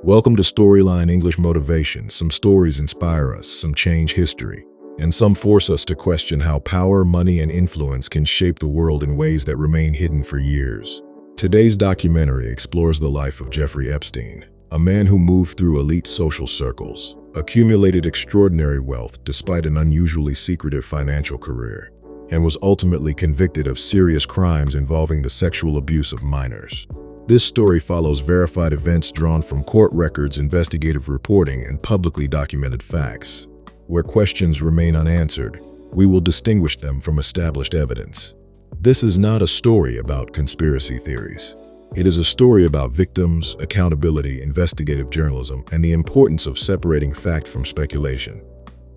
Welcome to Storyline English Motivation. Some stories inspire us, some change history, and some force us to question how power, money, and influence can shape the world in ways that remain hidden for years. Today's documentary explores the life of Jeffrey Epstein, a man who moved through elite social circles, accumulated extraordinary wealth despite an unusually secretive financial career, and was ultimately convicted of serious crimes involving the sexual abuse of minors. This story follows verified events drawn from court records, investigative reporting, and publicly documented facts. Where questions remain unanswered, we will distinguish them from established evidence. This is not a story about conspiracy theories. It is a story about victims, accountability, investigative journalism, and the importance of separating fact from speculation.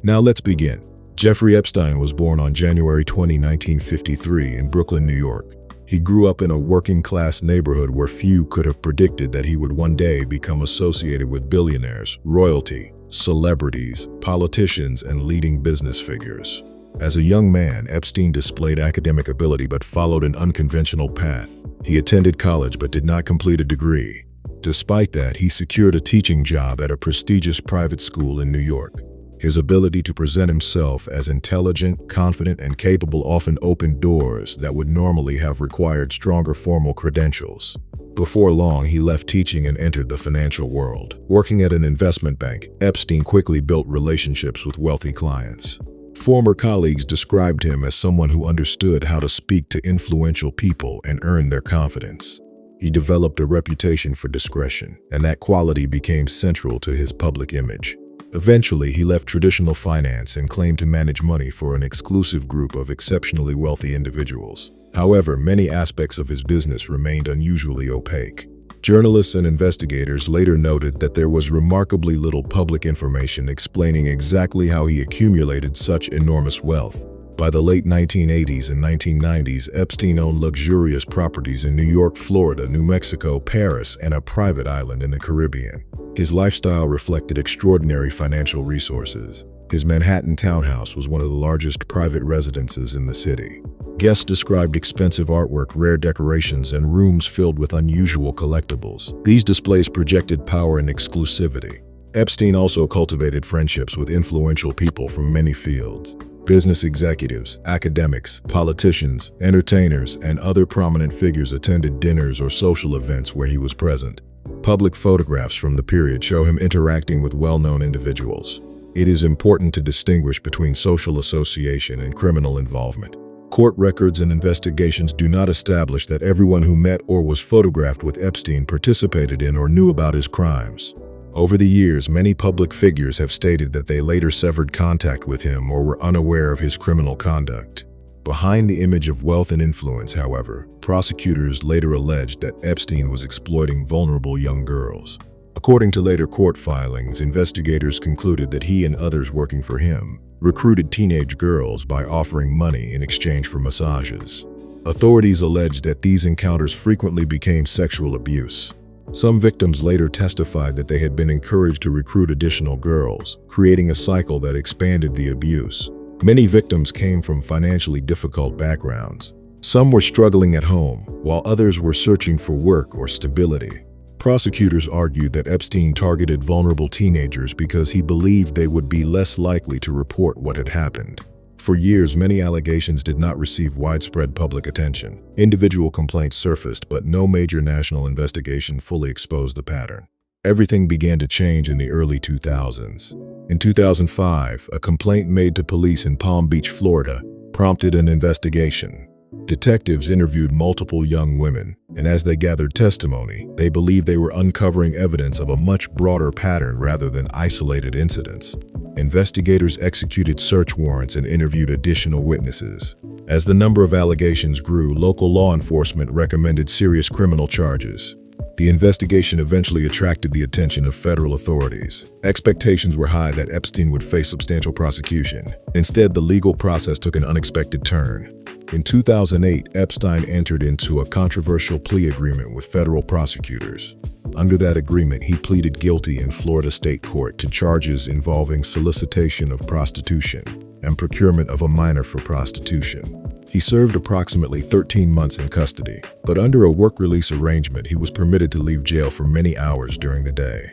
Now let's begin. Jeffrey Epstein was born on January 20, 1953 in Brooklyn, New York. He grew up in a working-class neighborhood where few could have predicted that he would one day become associated with billionaires, royalty, celebrities, politicians, and leading business figures. As a young man, Epstein displayed academic ability but followed an unconventional path. He attended college but did not complete a degree. Despite that, he secured a teaching job at a prestigious private school in New York. His ability to present himself as intelligent, confident, and capable often opened doors that would normally have required stronger formal credentials. Before long, he left teaching and entered the financial world. Working at an investment bank, Epstein quickly built relationships with wealthy clients. Former colleagues described him as someone who understood how to speak to influential people and earn their confidence. He developed a reputation for discretion, and that quality became central to his public image. Eventually, he left traditional finance and claimed to manage money for an exclusive group of exceptionally wealthy individuals. However, many aspects of his business remained unusually opaque. Journalists and investigators later noted that there was remarkably little public information explaining exactly how he accumulated such enormous wealth. By the late 1980s and 1990s, Epstein owned luxurious properties in New York, Florida, New Mexico, Paris, and a private island in the Caribbean. His lifestyle reflected extraordinary financial resources. His Manhattan townhouse was one of the largest private residences in the city. Guests described expensive artwork, rare decorations, and rooms filled with unusual collectibles. These displays projected power and exclusivity. Epstein also cultivated friendships with influential people from many fields. Business executives, academics, politicians, entertainers, and other prominent figures attended dinners or social events where he was present. Public photographs from the period show him interacting with well-known individuals. It is important to distinguish between social association and criminal involvement. Court records and investigations do not establish that everyone who met or was photographed with Epstein participated in or knew about his crimes. Over the years, many public figures have stated that they later severed contact with him or were unaware of his criminal conduct. Behind the image of wealth and influence, however, prosecutors later alleged that Epstein was exploiting vulnerable young girls. According to later court filings, investigators concluded that he and others working for him recruited teenage girls by offering money in exchange for massages. Authorities alleged that these encounters frequently became sexual abuse. Some victims later testified that they had been encouraged to recruit additional girls, creating a cycle that expanded the abuse. Many victims came from financially difficult backgrounds. Some were struggling at home, while others were searching for work or stability. Prosecutors argued that Epstein targeted vulnerable teenagers because he believed they would be less likely to report what had happened. For years, many allegations did not receive widespread public attention. Individual complaints surfaced, but no major national investigation fully exposed the pattern. Everything began to change in the early 2000s. In 2005, a complaint made to police in Palm Beach, Florida, prompted an investigation. Detectives interviewed multiple young women, and as they gathered testimony, they believed they were uncovering evidence of a much broader pattern rather than isolated incidents. Investigators executed search warrants and interviewed additional witnesses. As the number of allegations grew, local law enforcement recommended serious criminal charges. The investigation eventually attracted the attention of federal authorities. Expectations were high that Epstein would face substantial prosecution. Instead, the legal process took an unexpected turn. In 2008, Epstein entered into a controversial plea agreement with federal prosecutors. Under that agreement, he pleaded guilty in Florida state court to charges involving solicitation of prostitution and procurement of a minor for prostitution. He served approximately 13 months in custody, but under a work release arrangement, he was permitted to leave jail for many hours during the day.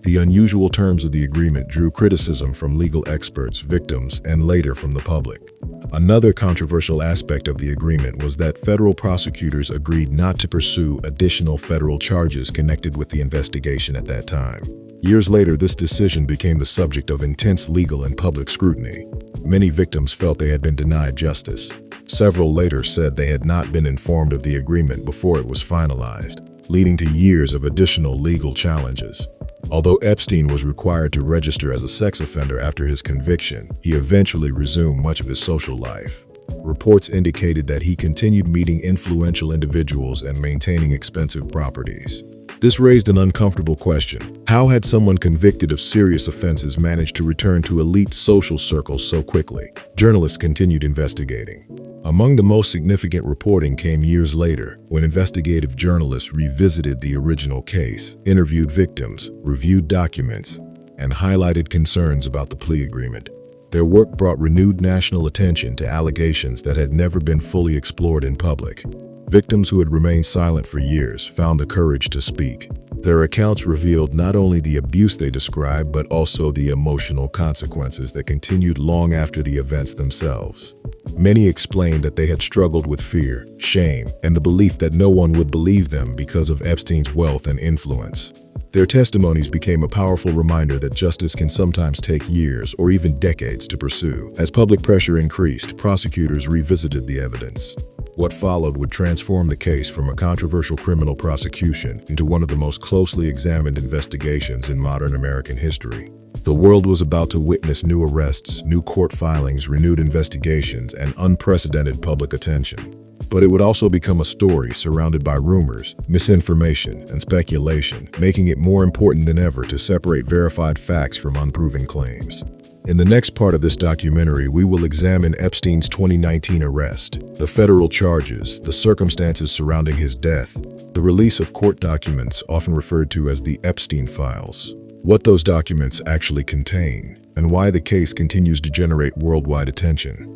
The unusual terms of the agreement drew criticism from legal experts, victims, and later from the public. Another controversial aspect of the agreement was that federal prosecutors agreed not to pursue additional federal charges connected with the investigation at that time. Years later, this decision became the subject of intense legal and public scrutiny. Many victims felt they had been denied justice. Several later said they had not been informed of the agreement before it was finalized, leading to years of additional legal challenges. Although Epstein was required to register as a sex offender after his conviction, he eventually resumed much of his social life. Reports indicated that he continued meeting influential individuals and maintaining expensive properties. This raised an uncomfortable question. How had someone convicted of serious offenses managed to return to elite social circles so quickly? Journalists continued investigating. Among the most significant reporting came years later, when investigative journalists revisited the original case, interviewed victims, reviewed documents, and highlighted concerns about the plea agreement. Their work brought renewed national attention to allegations that had never been fully explored in public. Victims who had remained silent for years found the courage to speak. Their accounts revealed not only the abuse they described, but also the emotional consequences that continued long after the events themselves. Many explained that they had struggled with fear, shame, and the belief that no one would believe them because of Epstein's wealth and influence. Their testimonies became a powerful reminder that justice can sometimes take years or even decades to pursue. As public pressure increased, prosecutors revisited the evidence. What followed would transform the case from a controversial criminal prosecution into one of the most closely examined investigations in modern American history. The world was about to witness new arrests, new court filings, renewed investigations, and unprecedented public attention. But it would also become a story surrounded by rumors, misinformation, and speculation, making it more important than ever to separate verified facts from unproven claims. In the next part of this documentary, we will examine Epstein's 2019 arrest, the federal charges, the circumstances surrounding his death, the release of court documents often referred to as the Epstein files, what those documents actually contain, and why the case continues to generate worldwide attention.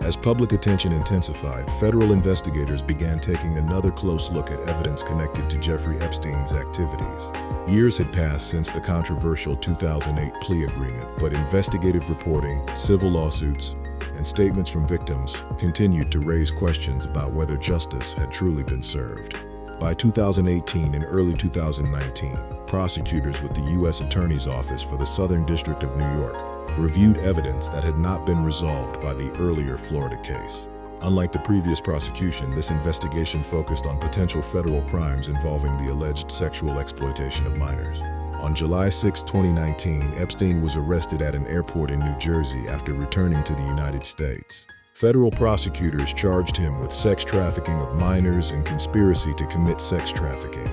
As public attention intensified, federal investigators began taking another close look at evidence connected to Jeffrey Epstein's activities. Years had passed since the controversial 2008 plea agreement, but investigative reporting, civil lawsuits, and statements from victims continued to raise questions about whether justice had truly been served. By 2018 and early 2019, prosecutors with the U.S. Attorney's Office for the Southern District of New York reviewed evidence that had not been resolved by the earlier Florida case. Unlike the previous prosecution, this investigation focused on potential federal crimes involving the alleged sexual exploitation of minors. On July 6, 2019, Epstein was arrested at an airport in New Jersey after returning to the United States. Federal prosecutors charged him with sex trafficking of minors and conspiracy to commit sex trafficking.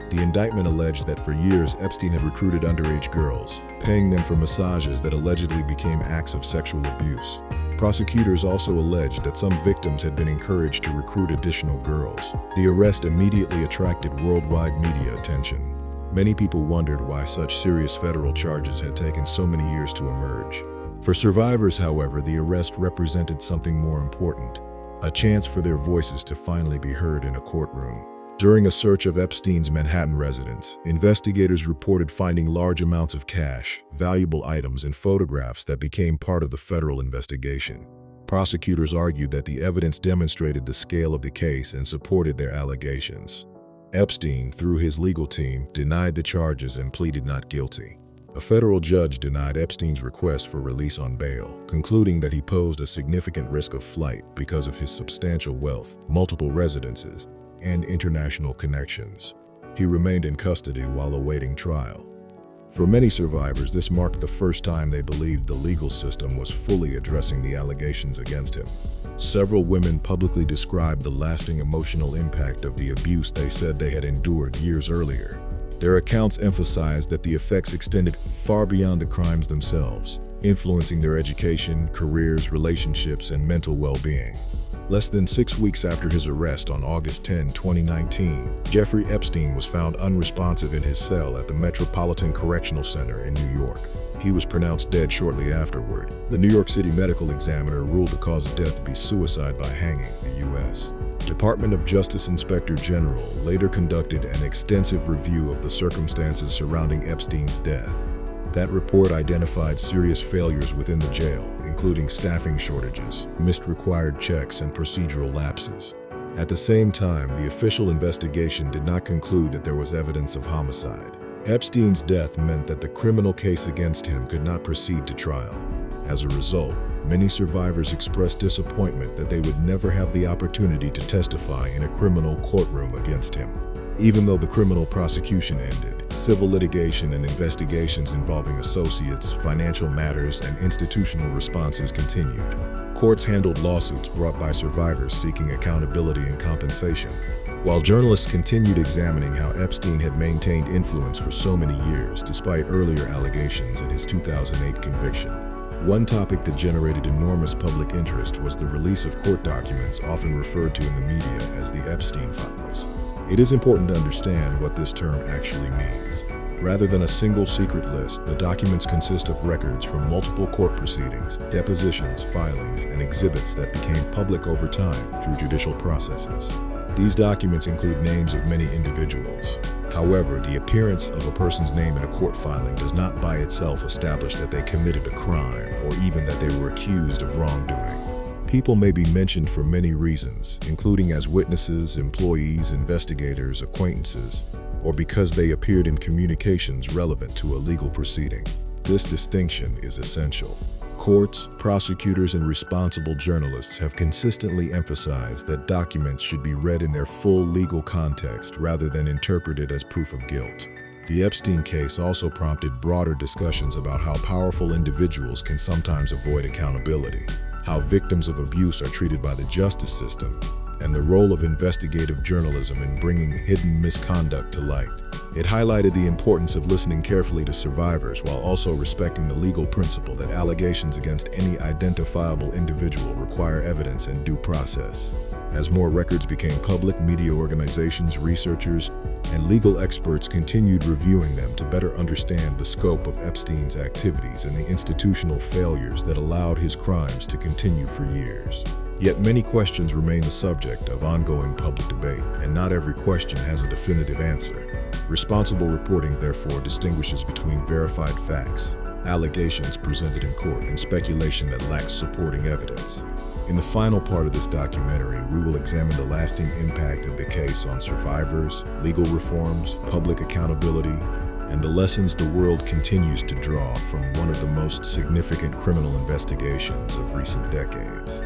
The indictment alleged that for years Epstein had recruited underage girls, paying them for massages that allegedly became acts of sexual abuse. Prosecutors also alleged that some victims had been encouraged to recruit additional girls. The arrest immediately attracted worldwide media attention. Many people wondered why such serious federal charges had taken so many years to emerge. For survivors, however, the arrest represented something more important, a chance for their voices to finally be heard in a courtroom. During a search of Epstein's Manhattan residence, investigators reported finding large amounts of cash, valuable items, and photographs that became part of the federal investigation. Prosecutors argued that the evidence demonstrated the scale of the case and supported their allegations. Epstein, through his legal team, denied the charges and pleaded not guilty. A federal judge denied Epstein's request for release on bail, concluding that he posed a significant risk of flight because of his substantial wealth, multiple residences, and international connections. He remained in custody while awaiting trial. For many survivors, this marked the first time they believed the legal system was fully addressing the allegations against him. Several women publicly described the lasting emotional impact of the abuse they said they had endured years earlier. Their accounts emphasized that the effects extended far beyond the crimes themselves, influencing their education, careers, relationships, and mental well-being. Less than 6 weeks after his arrest on August 10, 2019, Jeffrey Epstein was found unresponsive in his cell at the Metropolitan Correctional Center in New York. He was pronounced dead shortly afterward. The New York City medical examiner ruled the cause of death to be suicide by hanging, the U.S. Department of Justice Inspector General later conducted an extensive review of the circumstances surrounding Epstein's death. That report identified serious failures within the jail, including staffing shortages, missed required checks, and procedural lapses. At the same time, the official investigation did not conclude that there was evidence of homicide. Epstein's death meant that the criminal case against him could not proceed to trial. As a result, many survivors expressed disappointment that they would never have the opportunity to testify in a criminal courtroom against him. Even though the criminal prosecution ended, civil litigation and investigations involving associates, financial matters, and institutional responses continued. Courts handled lawsuits brought by survivors seeking accountability and compensation, while journalists continued examining how Epstein had maintained influence for so many years despite earlier allegations and his 2008 conviction. One topic that generated enormous public interest was the release of court documents often referred to in the media as the Epstein files. It is important to understand what this term actually means. Rather than a single secret list, the documents consist of records from multiple court proceedings, depositions, filings, and exhibits that became public over time through judicial processes. These documents include names of many individuals. However, the appearance of a person's name in a court filing does not by itself establish that they committed a crime or even that they were accused of wrongdoing. People may be mentioned for many reasons, including as witnesses, employees, investigators, acquaintances, or because they appeared in communications relevant to a legal proceeding. This distinction is essential. Courts, prosecutors, and responsible journalists have consistently emphasized that documents should be read in their full legal context rather than interpreted as proof of guilt. The Epstein case also prompted broader discussions about how powerful individuals can sometimes avoid accountability, how victims of abuse are treated by the justice system, and the role of investigative journalism in bringing hidden misconduct to light. It highlighted the importance of listening carefully to survivors while also respecting the legal principle that allegations against any identifiable individual require evidence and due process. As more records became public, media organizations, researchers, and legal experts continued reviewing them to better understand the scope of Epstein's activities and the institutional failures that allowed his crimes to continue for years. Yet many questions remain the subject of ongoing public debate, and not every question has a definitive answer. Responsible reporting, therefore, distinguishes between verified facts, allegations presented in court, and speculation that lacks supporting evidence. In the final part of this documentary, we will examine the lasting impact of the case on survivors, legal reforms, public accountability, and the lessons the world continues to draw from one of the most significant criminal investigations of recent decades.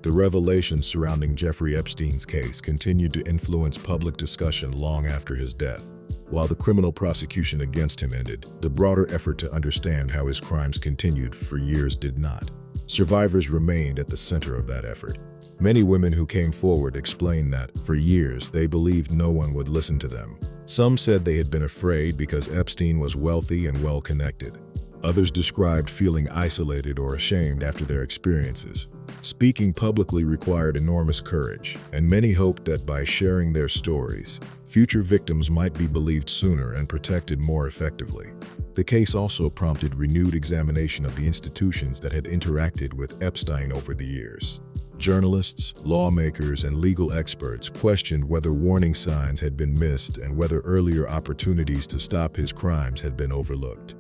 The revelations surrounding Jeffrey Epstein's case continued to influence public discussion long after his death. While the criminal prosecution against him ended, the broader effort to understand how his crimes continued for years did not. Survivors remained at the center of that effort. Many women who came forward explained that, for years, they believed no one would listen to them. Some said they had been afraid because Epstein was wealthy and well-connected. Others described feeling isolated or ashamed after their experiences. Speaking publicly required enormous courage, and many hoped that by sharing their stories, future victims might be believed sooner and protected more effectively. The case also prompted renewed examination of the institutions that had interacted with Epstein over the years. Journalists, lawmakers, and legal experts questioned whether warning signs had been missed and whether earlier opportunities to stop his crimes had been overlooked.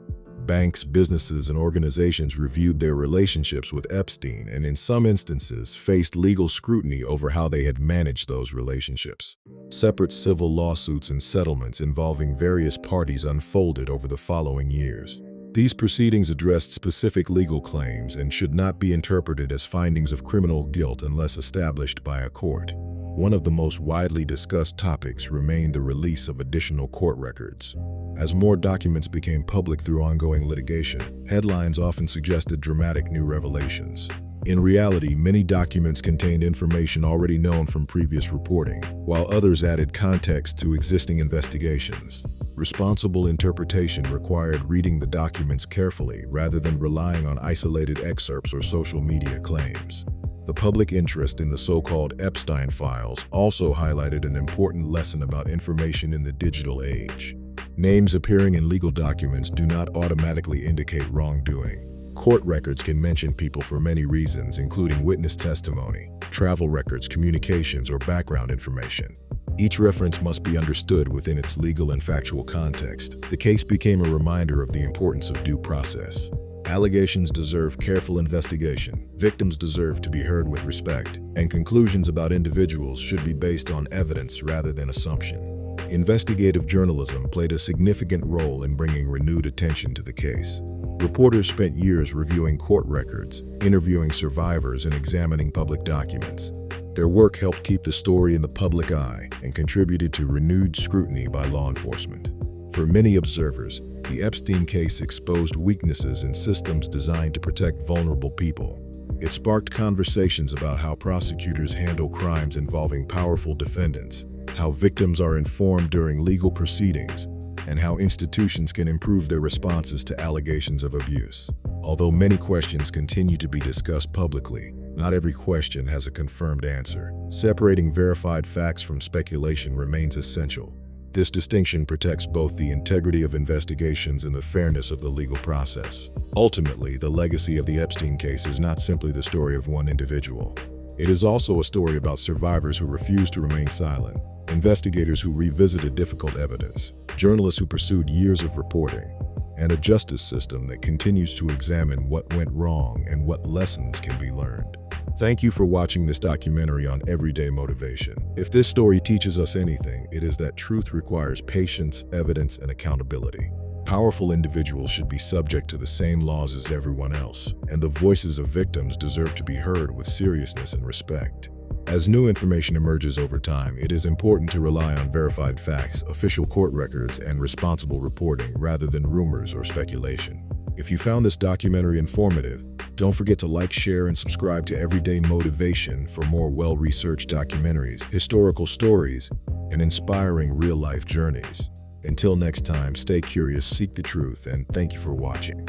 Banks, businesses, and organizations reviewed their relationships with Epstein and in some instances faced legal scrutiny over how they had managed those relationships. Separate civil lawsuits and settlements involving various parties unfolded over the following years. These proceedings addressed specific legal claims and should not be interpreted as findings of criminal guilt unless established by a court. One of the most widely discussed topics remained the release of additional court records. As more documents became public through ongoing litigation, headlines often suggested dramatic new revelations. In reality, many documents contained information already known from previous reporting, while others added context to existing investigations. Responsible interpretation required reading the documents carefully rather than relying on isolated excerpts or social media claims. The public interest in the so-called Epstein files also highlighted an important lesson about information in the digital age. Names appearing in legal documents do not automatically indicate wrongdoing. Court records can mention people for many reasons, including witness testimony, travel records, communications, or background information. Each reference must be understood within its legal and factual context. The case became a reminder of the importance of due process. Allegations deserve careful investigation, victims deserve to be heard with respect, and conclusions about individuals should be based on evidence rather than assumption. Investigative journalism played a significant role in bringing renewed attention to the case. Reporters spent years reviewing court records, interviewing survivors, and examining public documents. Their work helped keep the story in the public eye and contributed to renewed scrutiny by law enforcement. For many observers, the Epstein case exposed weaknesses in systems designed to protect vulnerable people. It sparked conversations about how prosecutors handle crimes involving powerful defendants, how victims are informed during legal proceedings, and how institutions can improve their responses to allegations of abuse. Although many questions continue to be discussed publicly, not every question has a confirmed answer. Separating verified facts from speculation remains essential. This distinction protects both the integrity of investigations and the fairness of the legal process. Ultimately, the legacy of the Epstein case is not simply the story of one individual. It is also a story about survivors who refused to remain silent, investigators who revisited difficult evidence, journalists who pursued years of reporting, and a justice system that continues to examine what went wrong and what lessons can be learned. Thank you for watching this documentary on everyday motivation. If this story teaches us anything, it is that truth requires patience, evidence, and accountability. Powerful individuals should be subject to the same laws as everyone else, and the voices of victims deserve to be heard with seriousness and respect. As new information emerges over time, it is important to rely on verified facts, official court records, and responsible reporting rather than rumors or speculation. If you found this documentary informative, don't forget to like, share, and subscribe to Everyday Motivation for more well-researched documentaries, historical stories, and inspiring real-life journeys. Until next time, stay curious, seek the truth, and thank you for watching.